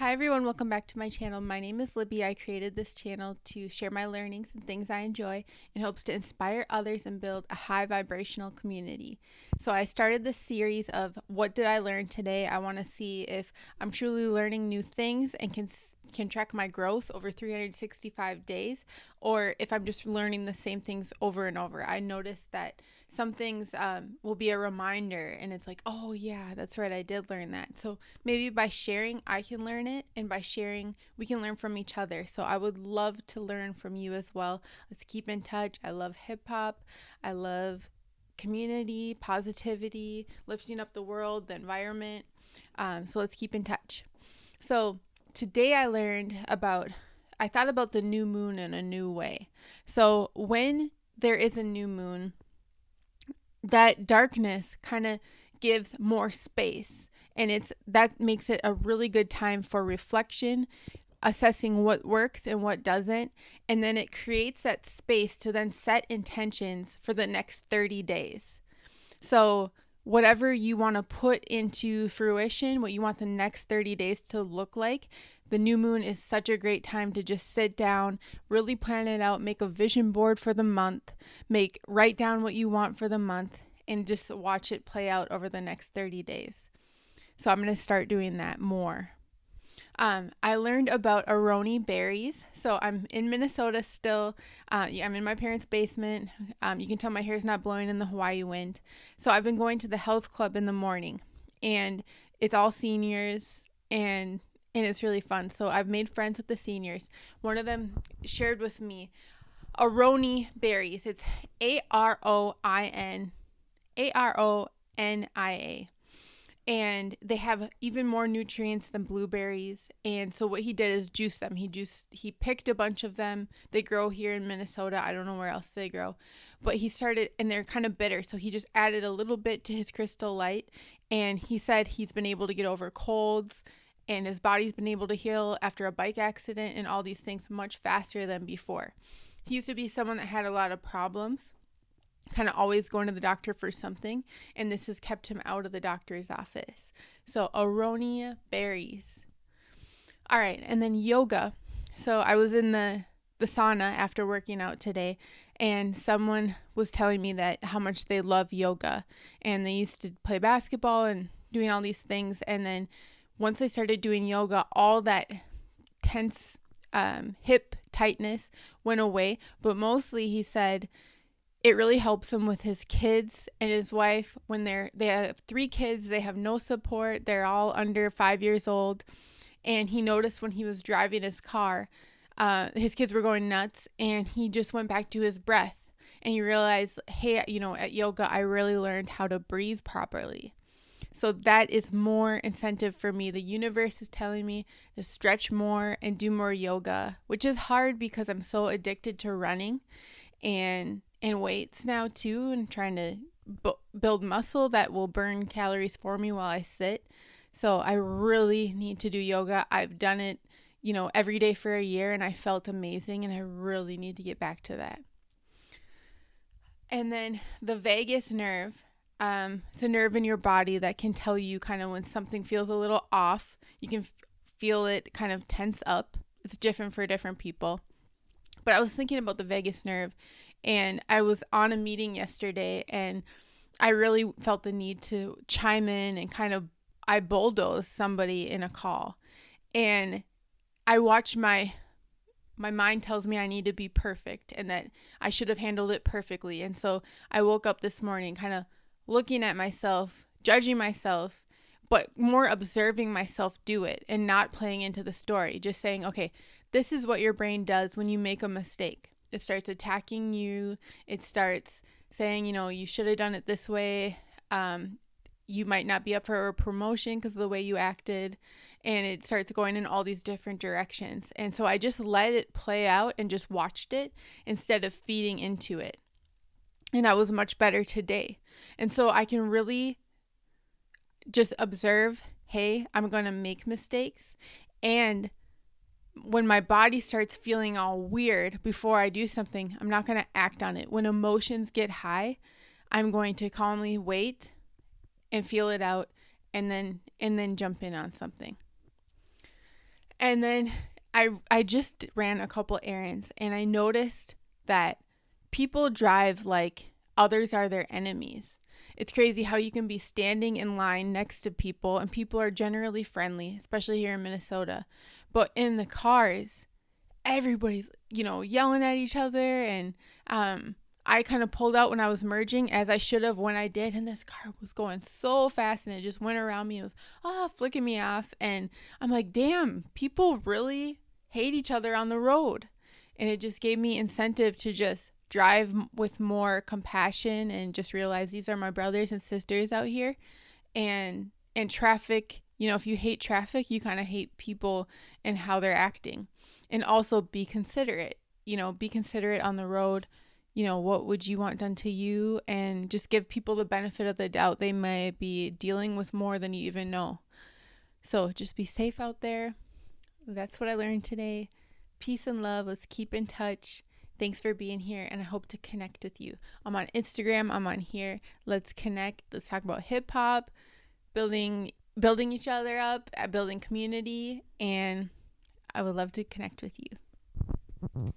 Hi everyone, welcome back to my channel. My name is Libby. I created this channel to share my learnings and things I enjoy in hopes to inspire others and build a high vibrational community. So I started this series of what did I learn today? I want to see if I'm truly learning new things and can track my growth over 365 days, or if I'm just learning the same things over and over. I noticed that some things will be a reminder and it's like, oh yeah, that's right, I did learn that. So maybe by sharing I can learn it, and by sharing we can learn from each other. So I would love to learn from you as well. Let's keep in touch. I love hip hop. I love community, positivity, lifting up the world, the environment. So let's keep in touch. So today I thought about the new moon in a new way. So when there is a new moon, that darkness kind of gives more space, and that makes it a really good time for reflection, assessing what works and what doesn't, and then it creates that space to then set intentions for the next 30 days. So whatever you want to put into fruition, what you want the next 30 days to look like, the new moon is such a great time to just sit down, really plan it out, make a vision board for the month, write down what you want for the month, and just watch it play out over the next 30 days. So I'm going to start doing that more. I learned about aronia berries. So I'm in Minnesota still. I'm in my parents' basement. You can tell my hair's not blowing in the Hawaii wind. So I've been going to the health club in the morning, and it's all seniors, and it's really fun. So I've made friends with the seniors. One of them shared with me aronia berries. It's Aronia. And they have even more nutrients than blueberries. And so what he did is juice them. He picked a bunch of them. They grow here in Minnesota. I don't know where else they grow. But and they're kind of bitter. So he just added a little bit to his Crystal Light. And he said he's been able to get over colds, and his body's been able to heal after a bike accident and all these things much faster than before. He used to be someone that had a lot of problems, kind of always going to the doctor for something, and this has kept him out of the doctor's office. So aronia berries. All right, and then yoga. So I was in the sauna after working out today, and someone was telling me that how much they love yoga, and they used to play basketball and doing all these things, and then once they started doing yoga, all that tense hip tightness went away. But mostly he said it really helps him with his kids and his wife. When they have 3 kids, they have no support. They're all under 5 years old. And he noticed when he was driving his car, his kids were going nuts, and he just went back to his breath. And he realized, hey, at yoga, I really learned how to breathe properly. So that is more incentive for me. The universe is telling me to stretch more and do more yoga, which is hard because I'm so addicted to running and weights now too, and trying to build muscle that will burn calories for me while I sit. So I really need to do yoga. I've done it, every day for a year, and I felt amazing, and I really need to get back to that. And then the vagus nerve. It's a nerve in your body that can tell you kind of when something feels a little off. You can feel it kind of tense up. It's different for different people. But I was thinking about the vagus nerve, and I was on a meeting yesterday, and I really felt the need to chime in and I bulldoze somebody in a call. And I watch my mind tells me I need to be perfect and that I should have handled it perfectly. And so I woke up this morning kind of looking at myself, judging myself, but more observing myself do it and not playing into the story. Just saying, okay, this is what your brain does when you make a mistake. It starts attacking you. It starts saying, you should have done it this way. You might not be up for a promotion because of the way you acted. And it starts going in all these different directions. And so I just let it play out and just watched it instead of feeding into it. And I was much better today. And so I can really just observe, hey, I'm going to make mistakes. And when my body starts feeling all weird before I do something, I'm not going to act on it. When emotions get high, I'm going to calmly wait and feel it out, and then jump in on something. And then I just ran a couple errands and I noticed that people drive like others are their enemies. It's crazy how you can be standing in line next to people and people are generally friendly, especially here in Minnesota. But in the cars, everybody's, yelling at each other. And I kind of pulled out when I was merging, as I should have when I did. And this car was going so fast and it just went around me. It was flicking me off. And I'm like, damn, people really hate each other on the road. And it just gave me incentive to just drive with more compassion and just realize these are my brothers and sisters out here. And traffic, if you hate traffic, you kind of hate people and how they're acting. And also be considerate, be considerate on the road. What would you want done to you? And just give people the benefit of the doubt. They may be dealing with more than you even know. So just be safe out there. That's what I learned today. Peace and love. Let's keep in touch. Thanks for being here, and I hope to connect with you. I'm on Instagram. I'm on here. Let's connect. Let's talk about hip hop, building each other up, building community, and I would love to connect with you.